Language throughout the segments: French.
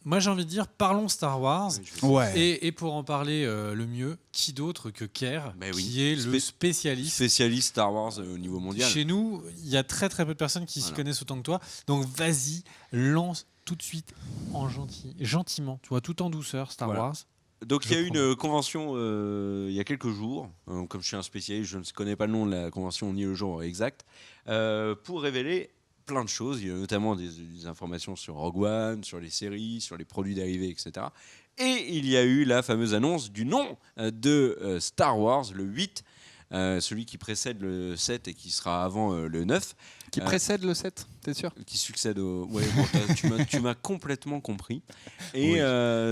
moi j'ai envie de dire, parlons Star Wars. Ouais. Et pour en parler le mieux, qui d'autre que Kerr, qui est le spécialiste Star Wars au niveau mondial. Chez nous, il y a très très peu de personnes qui s'y connaissent autant que toi. Donc vas-y, lance tout de suite gentiment, tu vois, tout en douceur, Star Wars. Donc il y a eu une convention il y a quelques jours, comme je suis un spécialiste, je ne connais pas le nom de la convention ni le jour exact, pour révéler plein de choses. Il y a notamment des informations sur Rogue One, sur les séries, sur les produits dérivés, etc. Et il y a eu la fameuse annonce du nom de Star Wars, le 8, celui qui précède le 7 et qui sera avant le 9. Qui précède le 7, t'es sûr ? Qui succède au... Ouais, bon, tu m'as complètement compris. Et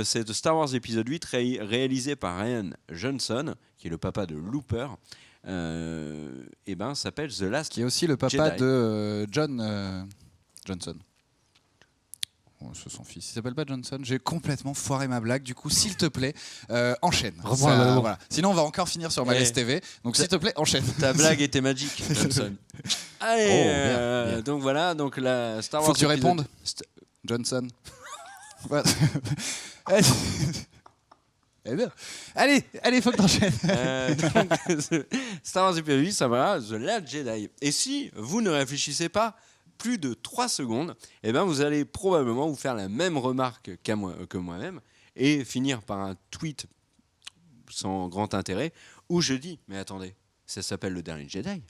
c'est Star Wars épisode 8 réalisé par Rian Johnson, qui est le papa de Looper. Et ben s'appelle The Last Jedi. Qui est aussi le papa de John Johnson. C'est son fils. Il s'appelle pas Johnson. J'ai complètement foiré ma blague. Du coup, s'il te plaît, enchaîne. Voilà. Sinon, on va encore finir sur Malaise TV. Donc, s'il te plaît, enchaîne. Ta blague était magique, Johnson. Allez, bien. Donc voilà. Donc la Star Wars. Faut que tu répondes. Johnson. Eh bien. Allez, faut que t'enchaînes. Star Wars épisode 8, ça va, The Last Jedi. Et si vous ne réfléchissez pas plus de 3 secondes, eh ben vous allez probablement vous faire la même remarque que moi-même et finir par un tweet sans grand intérêt où je dis mais attendez, ça s'appelle Le Dernier Jedi.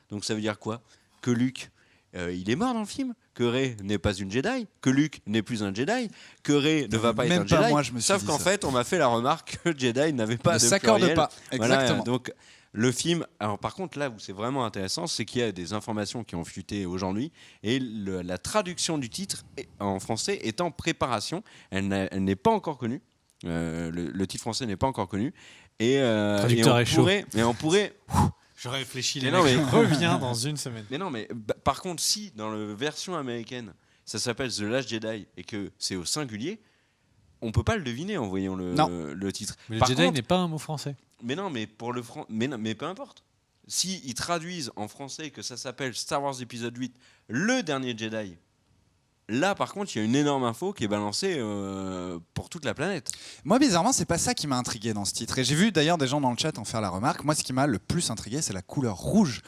Donc ça veut dire quoi ? Que Luke il est mort dans le film, que Rey n'est pas une Jedi, que Luke n'est plus un Jedi, que Rey ne va pas être un Jedi. Moi, je me suis sauf dit qu'en fait, on m'a fait la remarque que Jedi n'avait pas de s'accorde pluriel. pas. Exactement. Voilà, donc le film, alors par contre là où c'est vraiment intéressant, c'est qu'il y a des informations qui ont fuité aujourd'hui et la traduction du titre en français est en préparation. Elle n'est pas encore connue. Le titre français n'est pas encore connu. Traducteur est chaud. On pourrait. Je réfléchis, je reviens dans une semaine. Mais non, mais par contre, si dans la version américaine, ça s'appelle The Last Jedi et que c'est au singulier, on peut pas le deviner en voyant le titre. Mais le Jedi n'est pas un mot français. Mais non, mais pour mais peu importe. Si ils traduisent en français que ça s'appelle Star Wars épisode 8, le dernier Jedi. Là, par contre, il y a une énorme info qui est balancée pour toute la planète. Moi, bizarrement, c'est pas ça qui m'a intrigué dans ce titre. Et j'ai vu d'ailleurs des gens dans le chat en faire la remarque. Moi, ce qui m'a le plus intrigué, c'est la couleur rouge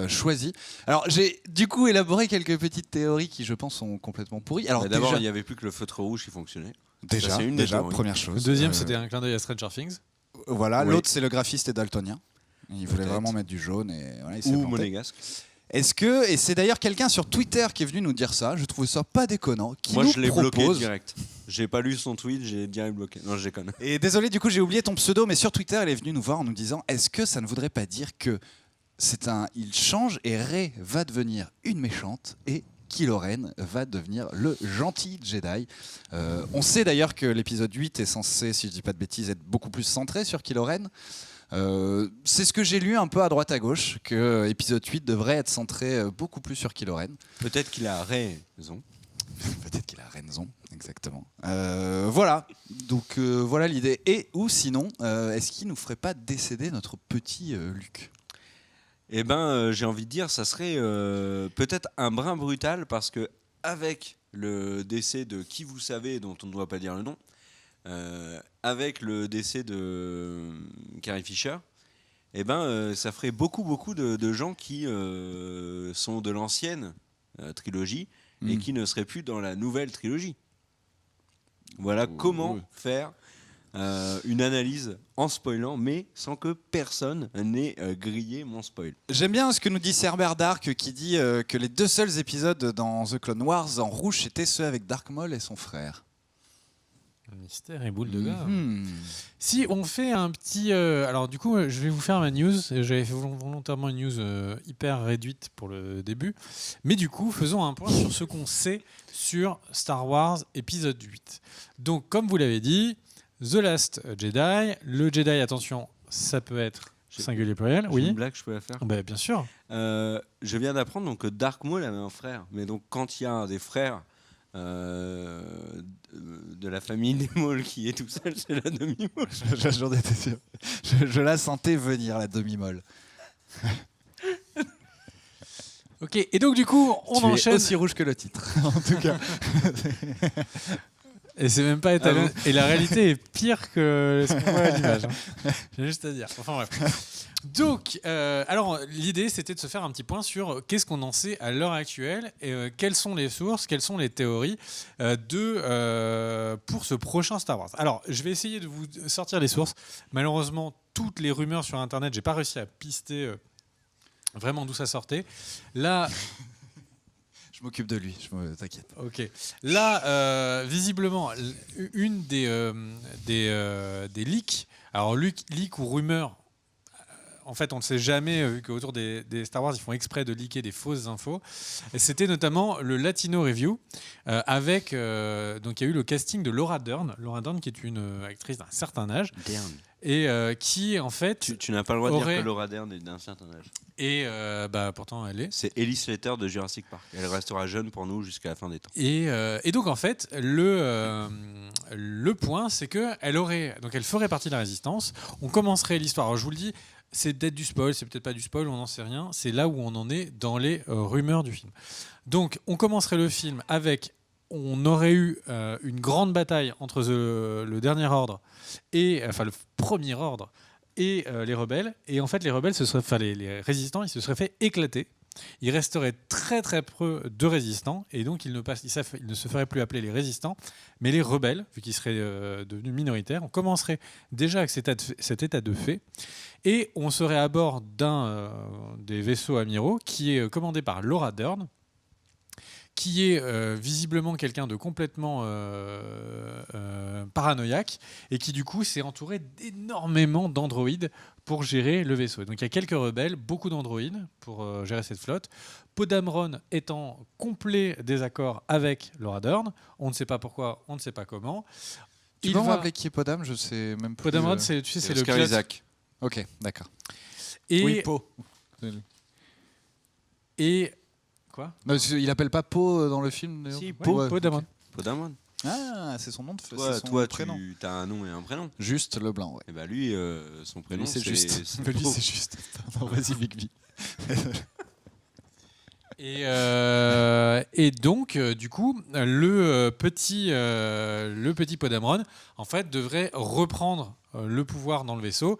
choisie. Alors, j'ai du coup élaboré quelques petites théories qui, je pense, sont complètement pourries. Alors, d'abord, il n'y avait plus que le feutre rouge qui fonctionnait. Déjà, première chose. Le deuxième, c'était un clin d'œil à Stranger Things. Voilà. L'autre, c'est le graphiste et daltonien. Il voulait vraiment mettre du jaune et voilà, il s'est planté. Monégasque. Est-ce que, et c'est d'ailleurs quelqu'un sur Twitter qui est venu nous dire ça, je trouve ça pas déconnant, qui Moi, nous je l'ai propose... bloqué direct. J'ai pas lu son tweet, j'ai direct bloqué. Non, je déconne. Et désolé, du coup, j'ai oublié ton pseudo, mais sur Twitter, elle est venue nous voir en nous disant, est-ce que ça ne voudrait pas dire que il change et Rey va devenir une méchante et Kylo Ren va devenir le gentil Jedi. On sait d'ailleurs que l'épisode 8 est censé, si je dis pas de bêtises, être beaucoup plus centré sur Kylo Ren. C'est ce que j'ai lu un peu à droite à gauche, que épisode 8 devrait être centré beaucoup plus sur Kylo Ren. Peut-être qu'il a raison. Peut-être qu'il a raison, exactement. Voilà, donc voilà l'idée. Et ou sinon, est-ce qu'il nous ferait pas décéder notre petit Luke ? Eh ben, j'ai envie de dire, ça serait peut-être un brin brutal parce que avec le décès de qui vous savez, dont on ne doit pas dire le nom, avec le décès de Carrie Fisher, eh ben, ça ferait beaucoup de gens qui sont de l'ancienne trilogie et qui ne seraient plus dans la nouvelle trilogie. Voilà comment faire une analyse en spoilant, mais sans que personne n'ait grillé mon spoil. J'aime bien ce que nous dit Cerber Dark, qui dit que les 2 seuls épisodes dans The Clone Wars en rouge étaient ceux avec Dark Maul et son frère. Mystère et boule de gomme. Si on fait un petit... alors du coup, je vais vous faire ma news. J'avais fait volontairement une news hyper réduite pour le début. Mais du coup, faisons un point sur ce qu'on sait sur Star Wars épisode 8. Donc, comme vous l'avez dit, The Last Jedi. Le Jedi, attention, ça peut être singulier pluriel. J'ai une blague, je peux la faire ? Bien sûr. Je viens d'apprendre donc, que Dark Maul avait un frère. Mais donc, quand il y a un des frères de la famille des Maul qui est tout seul, c'est la demi-molle. J'en étais sûr. Je la sentais venir, la demi-molle. Ok, et donc du coup, on enchaîne. Tu es aussi rouge que le titre, en tout cas. Et c'est même pas étalonné. Et la réalité est pire que ce qu'on voit à l'image. J'ai juste à dire. Enfin bref. Donc, alors l'idée c'était de se faire un petit point sur qu'est-ce qu'on en sait à l'heure actuelle et quelles sont les sources, quelles sont les théories pour ce prochain Star Wars. Alors, je vais essayer de vous sortir les sources. Malheureusement, toutes les rumeurs sur Internet, j'ai pas réussi à pister vraiment d'où ça sortait. Là. Je m'occupe de lui, t'inquiète. Ok. Là, visiblement, une des leaks, alors leak ou rumeur, en fait, on ne sait jamais, vu qu'autour des Star Wars, ils font exprès de leaker des fausses infos. Et c'était notamment le Latino Review, avec. Donc, il y a eu le casting de Laura Dern. Laura Dern, qui est une actrice d'un certain âge. Dern. Et qui, en fait. Tu n'as pas le droit de dire que Laura Dern est d'un certain âge. Et pourtant, elle est. C'est Ellie Slater de Jurassic Park. Elle restera jeune pour nous jusqu'à la fin des temps. Et donc, en fait, le point, c'est qu'elle elle ferait partie de la Résistance. On commencerait l'histoire. Alors, je vous le dis. C'est peut-être du spoil, c'est peut-être pas du spoil, on n'en sait rien. C'est là où on en est dans les rumeurs du film. Donc, on commencerait le film avec... On aurait eu une grande bataille entre le Dernier Ordre, enfin le Premier Ordre, et les rebelles. Et en fait, les résistants, ils se seraient fait éclater. Il resterait très très peu de résistants, et donc ils ne se feraient plus appeler les résistants, mais les rebelles, vu qu'ils seraient devenus minoritaires. On commencerait déjà avec cet état de fait, et on serait à bord d'un des vaisseaux amiraux qui est commandé par Laura Dern, qui est visiblement quelqu'un de complètement paranoïaque et qui du coup s'est entouré d'énormément d'androïdes pour gérer le vaisseau. Donc il y a quelques rebelles, beaucoup d'androïdes pour gérer cette flotte. Poe Dameron est en complet désaccord avec Laura Dern. On ne sait pas pourquoi, on ne sait pas comment. Tu peux me rappeler qui est Poe Dameron ? Je sais même plus. Poe Dameron, c'est le Oscar Isaac. Ok, d'accord. Et oui, Poe. Et quoi ? Non, il appelle pas Poe dans le film. Si, Poe Dameron. Poe Dameron. Ah, c'est son nom de Toi, prénom. tu as un nom et un prénom. Juste Leblanc, ouais. Et bah lui, son prénom, c'est juste. Lui, c'est juste. Pardon, vas-y, Bigby. Et donc, du coup, le petit Poe Dameron, en fait, devrait reprendre le pouvoir dans le vaisseau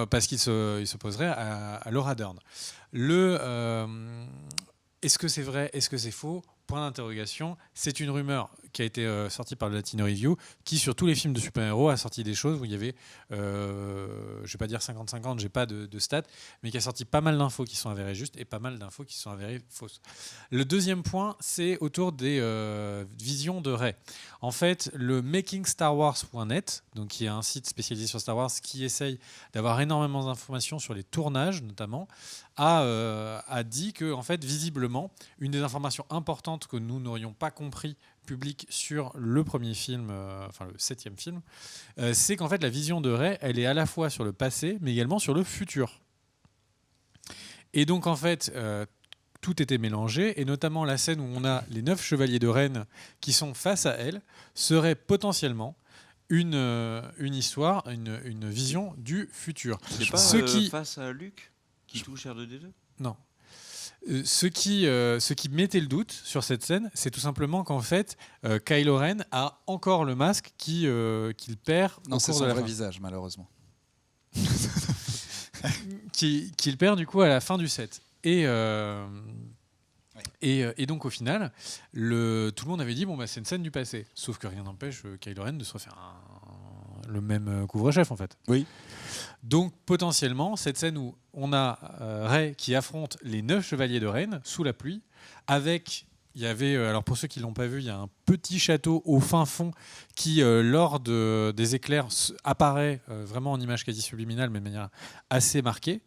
parce qu'il s'opposerait à Laura Dern. Est-ce que c'est vrai ? Est-ce que c'est faux ? Point d'interrogation. C'est une rumeur qui a été sortie par le Latino Review, qui sur tous les films de super-héros a sorti des choses où il y avait, je vais pas dire 50-50, j'ai pas de stats, mais qui a sorti pas mal d'infos qui sont avérées justes et pas mal d'infos qui sont avérées fausses. Le deuxième point, c'est autour des visions de Rey. En fait, le makingstarwars.net, donc qui est un site spécialisé sur Star Wars qui essaye d'avoir énormément d'informations sur les tournages notamment, a dit que, en fait, visiblement, une des informations importantes que nous n'aurions pas compris public sur le premier film, enfin le 7e film, c'est qu'en fait la vision de Rey, elle est à la fois sur le passé, mais également sur le futur. Et donc en fait, tout était mélangé, et notamment la scène où on a les 9 chevaliers de Rennes qui sont face à elle, serait potentiellement une histoire, une vision du futur. C'est pas face à Luke qui touche R2D2 ? Non. Ce qui mettait le doute sur cette scène, c'est tout simplement qu'en fait, Kylo Ren a encore le masque qu'il perd non, au c'est cours son de la vrai fin. visage, malheureusement. qu'il perd du coup à la fin du set. Et donc au final, tout le monde avait dit bon bah c'est une scène du passé. Sauf que rien n'empêche Kylo Ren de se refaire le même couvre-chef en fait. Oui. Donc potentiellement cette scène où on a Rey qui affronte les 9 chevaliers de Rennes sous la pluie, il y avait, alors pour ceux qui l'ont pas vu, il y a un petit château au fin fond qui, lors des éclairs, apparaît vraiment en image quasi subliminale, mais de manière assez marquée.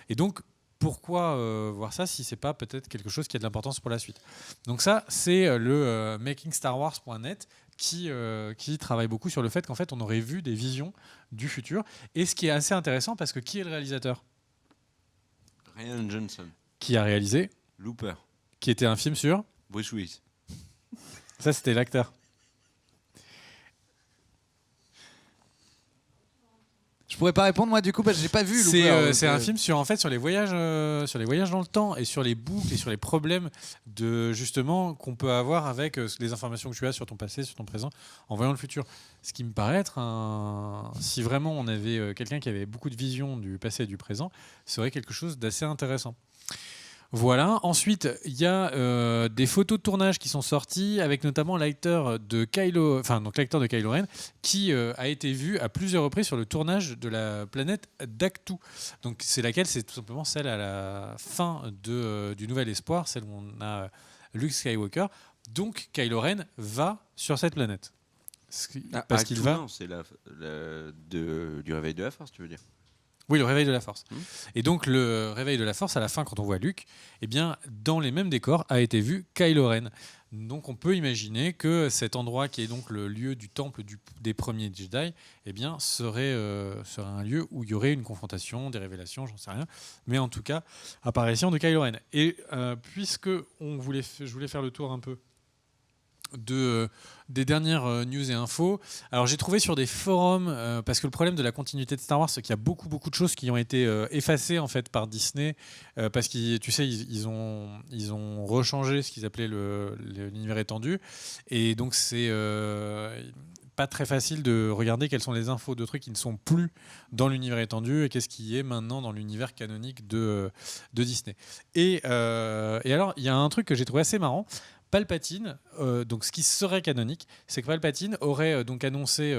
Et donc pourquoi voir ça si c'est pas peut-être quelque chose qui a de l'importance pour la suite. Donc ça, c'est le makingstarwars.net qui travaille beaucoup sur le fait qu'en fait on aurait vu des visions du futur. Et ce qui est assez intéressant, parce que qui est le réalisateur ? Rian Johnson. Qui a réalisé Looper. Qui était un film sur Bruce Willis. Ça, c'était l'acteur. Je pourrais pas répondre moi du coup parce que j'ai pas vu. C'est un film sur les voyages dans le temps et sur les boucles et sur les problèmes de justement qu'on peut avoir avec les informations que tu as sur ton passé, sur ton présent, en voyant le futur. Ce qui me paraît être si vraiment on avait quelqu'un qui avait beaucoup de vision du passé et du présent, serait quelque chose d'assez intéressant. Voilà. Ensuite, il y a des photos de tournage qui sont sorties avec notamment l'acteur de Kylo Ren qui a été vu à plusieurs reprises sur le tournage de la planète Dactu. Donc c'est tout simplement celle à la fin du Nouvel Espoir, celle où on a Luke Skywalker. Donc Kylo Ren va sur cette planète. Parce qu'il va. Non, c'est du réveil de la force, tu veux dire. Oui, le réveil de la force. Et donc, le réveil de la force, à la fin, quand on voit Luke, eh bien, dans les mêmes décors, a été vu Kylo Ren. Donc, on peut imaginer que cet endroit, qui est donc le lieu du temple des premiers Jedi, eh bien, serait un lieu où il y aurait une confrontation, des révélations, j'en sais rien. Mais en tout cas, apparition de Kylo Ren. Et puisque je voulais faire le tour un peu des dernières news et infos. Alors j'ai trouvé sur des forums, parce que le problème de la continuité de Star Wars, c'est qu'il y a beaucoup de choses qui ont été effacées en fait par Disney, parce qu'ils, tu sais, ils ont rechangé ce qu'ils appelaient l'univers étendu, et donc c'est pas très facile de regarder quelles sont les infos de trucs qui ne sont plus dans l'univers étendu et qu'est-ce qui est maintenant dans l'univers canonique de Disney. Et alors il y a un truc que j'ai trouvé assez marrant. Palpatine, donc ce qui serait canonique, c'est que Palpatine aurait donc annoncé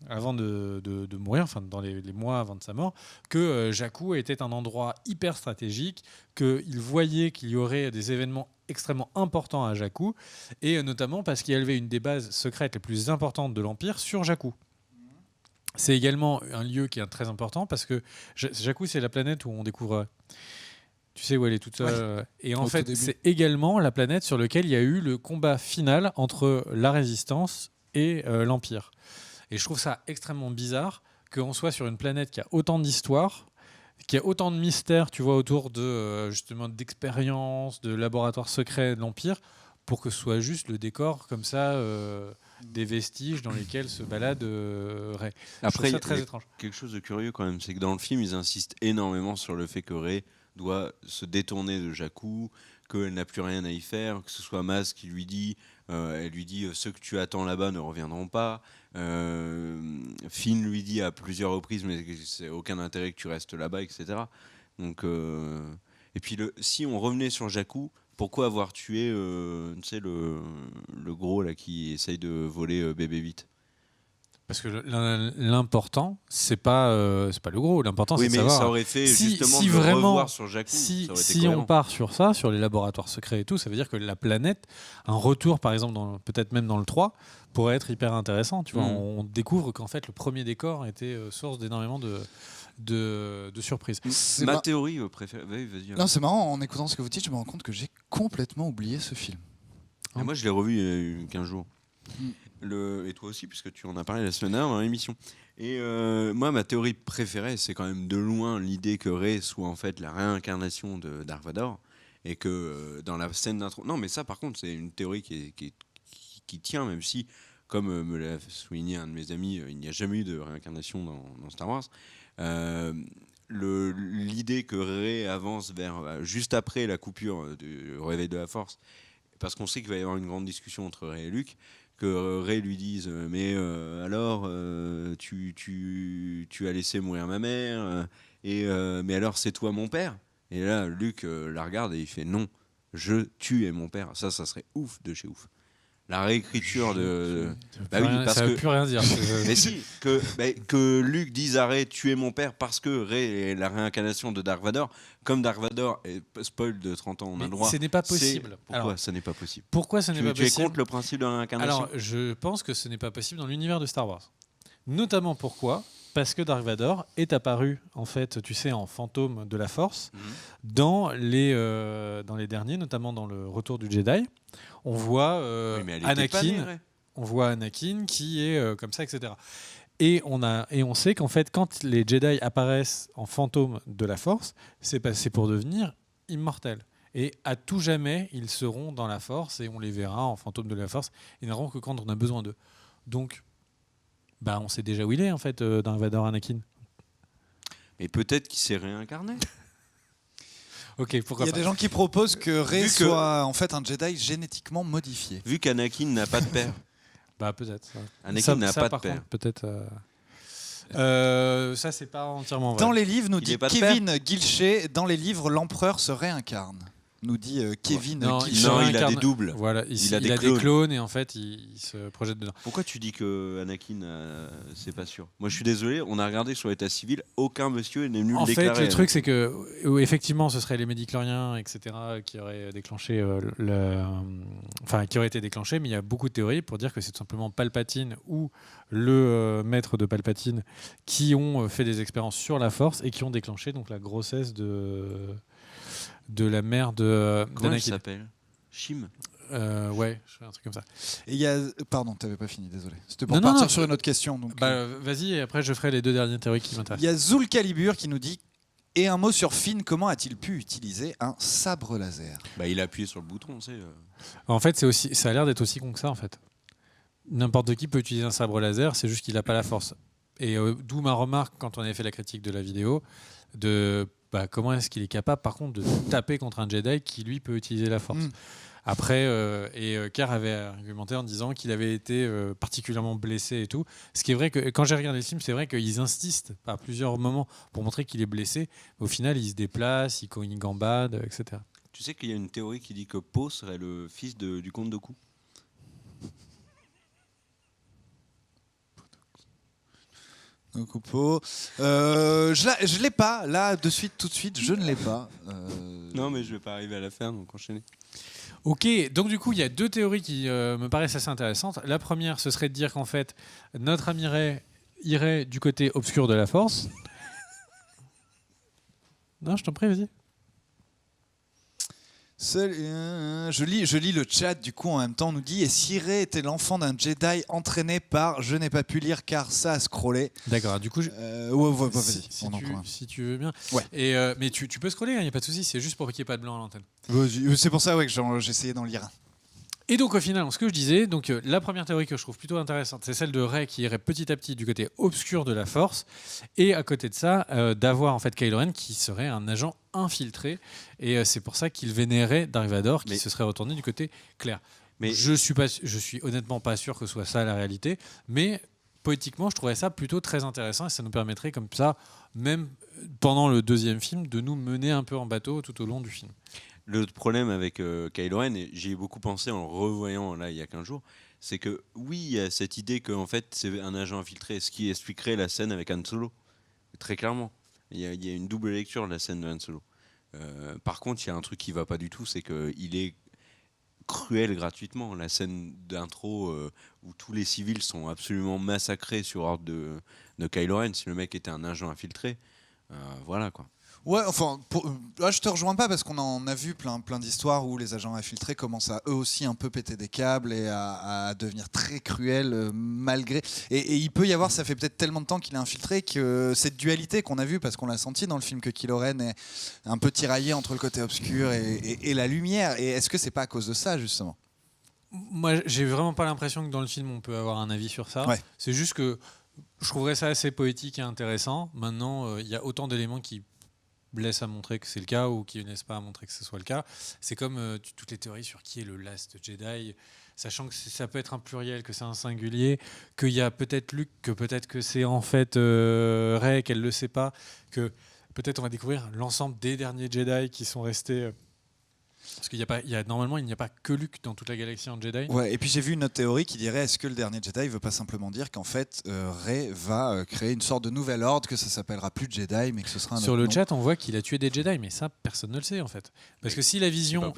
avant de mourir, enfin dans les mois avant de sa mort, que Jakku était un endroit hyper stratégique, qu'il voyait qu'il y aurait des événements extrêmement importants à Jakku, et notamment parce qu'il y avait une des bases secrètes les plus importantes de l'Empire sur Jakku. C'est également un lieu qui est très important parce que Jakku, c'est la planète où on découvre... Tu sais où elle est toute seule. Ouais. Et en fait, c'est également la planète sur laquelle il y a eu le combat final entre la Résistance et l'Empire. Et je trouve ça extrêmement bizarre qu'on soit sur une planète qui a autant d'histoire, qui a autant de mystères, tu vois, autour justement d'expériences, de laboratoires secrets de l'Empire, pour que ce soit juste le décor comme ça, des vestiges dans lesquels se balade Rey. Après, ça très étrange. Quelque chose de curieux quand même, c'est que dans le film, ils insistent énormément sur le fait que Rey doit se détourner de Jakku, qu'elle n'a plus rien à y faire, que ce soit Maz qui lui dit, elle lui dit ceux que tu attends là-bas ne reviendront pas. Finn lui dit à plusieurs reprises mais c'est aucun intérêt que tu restes là-bas, etc. Donc, et puis si on revenait sur Jakku, pourquoi avoir tué tu sais, le gros là qui essaye de voler BB-8? Parce que l'important, c'est pas le gros. L'important, c'est de savoir. Ça aurait fait justement de vraiment, revoir sur Jakku. Si on part sur ça, sur les laboratoires secrets et tout, ça veut dire que la planète, un retour, par exemple, peut-être même dans le 3, pourrait être hyper intéressant. Tu vois, on découvre qu'en fait, le premier décor était source d'énormément de surprises. Ma théorie préférée. Vas-y. Non, c'est marrant. En écoutant ce que vous dites, je me rends compte que j'ai complètement oublié ce film. Et moi, je l'ai revu il y a 15 jours. Et toi aussi, puisque tu en as parlé la semaine dernière dans l'émission. Et moi, ma théorie préférée, c'est quand même de loin l'idée que Rey soit en fait la réincarnation de Dark Vador, et que dans la scène d'intro... Non, mais ça, par contre, c'est une théorie qui tient, même si, comme me l'a souligné un de mes amis, il n'y a jamais eu de réincarnation dans Star Wars. L'idée que Rey avance vers juste après la coupure du réveil de la Force, parce qu'on sait qu'il va y avoir une grande discussion entre Rey et Luke, que Rey lui dise mais alors tu as laissé mourir ma mère mais alors c'est toi mon père, et là Luke la regarde et il fait non, tu es mon père. Ça serait ouf de chez ouf. La réécriture de... ça veut plus rien dire. Mais si, que Luke dise à Rey tu es mon père parce que Rey est la réincarnation de Dark Vador, comme Dark Vador est spoil de 30 ans, on a le droit. Ce n'est pas possible. Pourquoi ce n'est pas possible? Pourquoi ce n'est pas possible? Tu es contre le principe de la réincarnation? Alors, je pense que ce n'est pas possible dans l'univers de Star Wars. Notamment pourquoi? Parce que Dark Vador est apparu, en fait, tu sais, en fantôme de la Force, dans les derniers, notamment dans le Retour du Jedi. On voit Anakin qui est comme ça, etc. Et on sait qu'en fait, quand les Jedi apparaissent en fantôme de la Force, c'est pour devenir immortels. Et à tout jamais, ils seront dans la Force et on les verra en fantôme de la Force. Ils n'auront que quand on a besoin d'eux. Donc, on sait déjà où il est, en fait, Dark Vador, Anakin. Et peut-être qu'il s'est réincarné. Ok, Il pourquoi y a pas. des gens qui proposent que Rey Vu que- soit en fait un Jedi génétiquement modifié. Vu qu'Anakin n'a pas de père. Bah peut-être. Ça. Anakin n'a pas de par père. contre, peut-être. Ça c'est pas entièrement vrai. Dans les livres, nous Il dit est pas de Kevin Gilchay, dans les livres, l'empereur se réincarne. Nous dit Kevin Non, Gilchay. Non, il a réincarne- des doubles. Voilà, Il a des des clones. clones et en fait il se projette dedans. Pourquoi tu dis que Anakin, c'est pas sûr? Moi, je suis désolé, on a regardé sur l'état civil, aucun monsieur n'est venu En le fait, déclarer. le truc, c'est que effectivement, ce serait les médicloriens, etc., qui auraient déclenché enfin, qui auraient été déclenchés, mais il y a beaucoup de théories pour dire que c'est tout simplement Palpatine ou le maître de Palpatine qui ont fait des expériences sur la Force et qui ont déclenché donc la grossesse de la mère de Comment elle d'Anakin. s'appelle? Shim. Ouais, un truc comme ça. Et il y a... Pardon, t'avais pas fini, désolé. C'était pour Non, non, partir non. sur une autre question. Donc, Vas-y, et après je ferai les deux dernières théories qui il m'intéressent. y a Zul Calibur qui nous dit et un mot sur Finn, comment a-t-il pu utiliser un sabre laser? Bah, il a appuyé sur le bouton, tu sais. En fait, ça a l'air d'être aussi con que ça, en fait. N'importe qui peut utiliser un sabre laser, c'est juste qu'il n'a pas la force. Et d'où ma remarque quand on avait fait la critique de la vidéo, de comment est-ce qu'il est capable, par contre, de taper contre un Jedi qui, lui, peut utiliser la force. Après, Kerr avait argumenté en disant qu'il avait été particulièrement blessé et tout. Ce qui est vrai que quand j'ai regardé le film, c'est vrai qu'ils insistent à plusieurs moments pour montrer qu'il est blessé. Mais au final, il se déplace, il gambade, etc. Tu sais qu'il y a une théorie qui dit que Poe serait le fils du comte Dooku. Coupeau. Je l'ai pas, là, de suite, tout de suite, je ne l'ai pas. Non, mais je vais pas arriver à la faire, donc enchaîner. Ok, donc du coup, il y a deux théories qui me paraissent assez intéressantes. La première, ce serait de dire qu'en fait, notre ami Rey irait du côté obscur de la Force. Non, je t'en prie, vas-y. Je lis le chat du coup en même temps. On nous dit et si Rey était l'enfant d'un Jedi entraîné par je n'ai pas pu lire car ça a scrollé. D'accord, du coup, vas-y. si tu veux bien. Ouais. Et, mais tu peux scroller, il n'y a pas de souci, c'est juste pour qu'il n'y ait pas de blanc à l'antenne. C'est pour ça que j'essayais d'en lire un. Et donc au final, ce que je disais, donc la première théorie que je trouve plutôt intéressante, c'est celle de Rey qui irait petit à petit du côté obscur de la Force, et à côté de ça, d'avoir en fait Kylo Ren qui serait un agent infiltré, et c'est pour ça qu'il vénérait Dark Vador qui se serait retourné du côté clair. Mais je suis honnêtement pas sûr que ce soit ça la réalité, mais poétiquement, je trouvais ça plutôt très intéressant et ça nous permettrait comme ça, même pendant le deuxième film, de nous mener un peu en bateau tout au long du film. Le problème avec Kylo Ren, et j'y ai beaucoup pensé en le revoyant là il y a 15 jours, c'est que oui, il y a cette idée qu'en fait c'est un agent infiltré, ce qui expliquerait la scène avec Han Solo. Très clairement, il y a une double lecture de la scène de Han Solo. Par contre, il y a un truc qui va pas du tout, c'est qu'il est cruel gratuitement. La scène d'intro où tous les civils sont absolument massacrés sur ordre de Kylo Ren, si le mec était un agent infiltré, voilà quoi. Ouais, enfin, là je te rejoins pas parce qu'on en a vu plein d'histoires où les agents infiltrés commencent à eux aussi un peu péter des câbles et à devenir très cruels malgré. Et il peut y avoir, ça fait peut-être tellement de temps qu'il est infiltré que cette dualité qu'on a vue, parce qu'on l'a senti dans le film que Kylo Ren est un peu tiraillé entre le côté obscur et la lumière. Et est-ce que c'est pas à cause de ça justement ? Moi, j'ai vraiment pas l'impression que dans le film on peut avoir un avis sur ça. Ouais. C'est juste que je trouverais ça assez poétique et intéressant. Maintenant, il y a autant d'éléments qui laisse à montrer que c'est le cas ou qui ne laisse pas à montrer que ce soit le cas. C'est comme toutes les théories sur qui est le Last Jedi, sachant que ça peut être un pluriel, que c'est un singulier, qu'il y a peut-être Luke, que peut-être que c'est en fait Rey, qu'elle ne le sait pas, que peut-être on va découvrir l'ensemble des derniers Jedi qui sont restés... parce qu'il normalement, il n'y a pas que Luke dans toute la galaxie en Jedi. Ouais, et puis j'ai vu une autre théorie qui dirait est-ce que le dernier Jedi veut pas simplement dire qu'en fait Rey va créer une sorte de nouvel ordre, que ça s'appellera plus Jedi, mais que ce sera un Sur autre le nom. chat, on voit qu'il a tué des Jedi, mais ça, personne ne le sait en fait. Parce que si la vision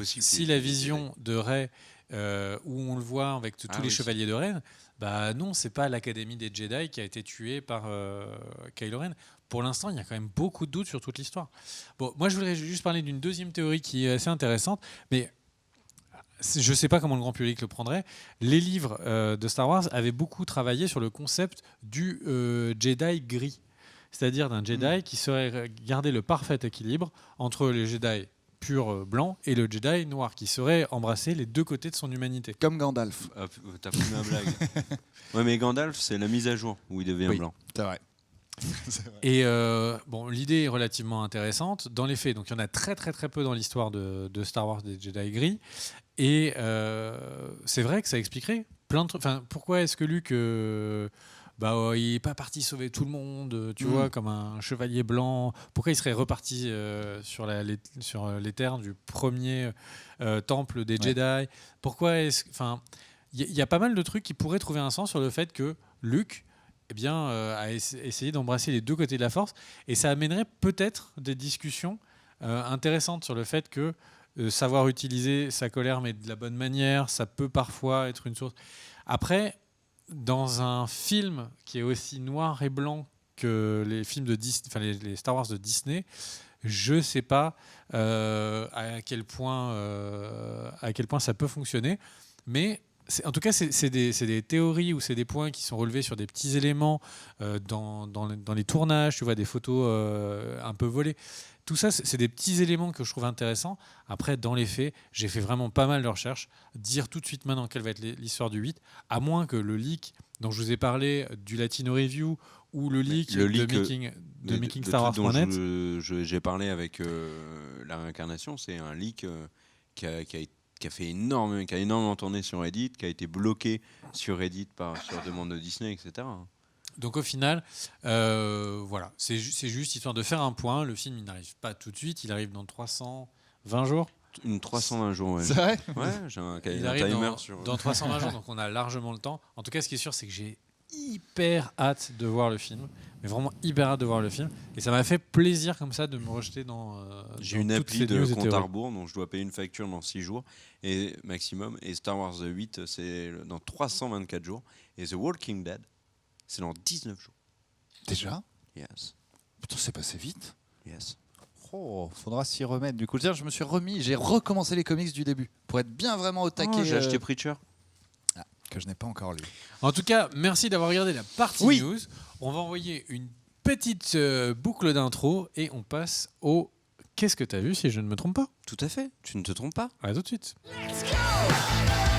de Rey, où on le voit avec tous les chevaliers de Ren, bah non, c'est pas l'académie des Jedi qui a été tuée par Kylo Ren. Pour l'instant, il y a quand même beaucoup de doutes sur toute l'histoire. Bon, moi, je voudrais juste parler d'une deuxième théorie qui est assez intéressante, mais je ne sais pas comment le grand public le prendrait. Les livres de Star Wars avaient beaucoup travaillé sur le concept du Jedi gris, c'est-à-dire d'un Jedi qui serait gardé le parfait équilibre entre les Jedi pur blanc et le Jedi noir, qui serait embrassé les deux côtés de son humanité. Comme Gandalf. T'as pris ma blague. Ouais, mais Gandalf, c'est la mise à jour où il devient blanc. C'est vrai. Et bon, l'idée est relativement intéressante. Dans les faits, donc il y en a très très très peu dans l'histoire de Star Wars des Jedi gris. Et c'est vrai que ça expliquerait plein de trucs. Enfin, pourquoi est-ce que Luke, il n'est pas parti sauver tout le monde, tu vois, comme un chevalier blanc. Pourquoi il serait reparti sur les terres du premier temple des Jedi? Pourquoi est-ce... Enfin, il y a pas mal de trucs qui pourraient trouver un sens sur le fait que Luke a essayé d'embrasser les deux côtés de la force. Et ça amènerait peut-être des discussions intéressantes sur le fait que savoir utiliser sa colère, mais de la bonne manière, ça peut parfois être une source. Après, dans un film qui est aussi noir et blanc que les films de Disney, enfin les Star Wars de Disney, je sais pas à quel point ça peut fonctionner, mais en tout cas, c'est des théories ou c'est des points qui sont relevés sur des petits éléments dans les tournages, tu vois, des photos un peu volées. Tout ça, c'est des petits éléments que je trouve intéressants. Après, dans les faits, j'ai fait vraiment pas mal de recherches. Dire tout de suite maintenant quelle va être l'histoire du 8, à moins que le leak dont je vous ai parlé du Latino Review ou le leak de Making Star Wars.net. J'ai parlé avec la réincarnation, c'est un leak qui a fait énormément tourné sur Reddit, qui a été bloqué sur Reddit sur demande de Disney, etc. Donc au final, voilà, c'est juste histoire de faire un point. Le film, il n'arrive pas tout de suite, il arrive dans 320 jours. 320 jours, ouais. C'est vrai ? Ouais, j'ai un timer dans 320 jours, donc on a largement le temps. En tout cas, ce qui est sûr, c'est que j'ai hyper hâte de voir le film, mais vraiment hyper hâte de voir le film. Et ça m'a fait plaisir comme ça de me rejeter dans. J'ai une appli de compte à rebours, donc je dois payer une facture dans 6 jours et maximum. Et Star Wars 8, c'est dans 324 jours. Et The Walking Dead, c'est dans 19 jours. Déjà ? Yes. Putain, c'est passé vite. Yes. Oh, faudra s'y remettre. Du coup, je me suis remis, j'ai recommencé les comics du début pour être bien vraiment au taquet. J'ai acheté Preacher. Que je n'ai pas encore lu. En tout cas, merci d'avoir regardé la partie news. On va envoyer une petite boucle d'intro et on passe au Qu'est-ce que t'as vu, si je ne me trompe pas ? Tout à fait, tu ne te trompes pas. À tout de suite. Let's go!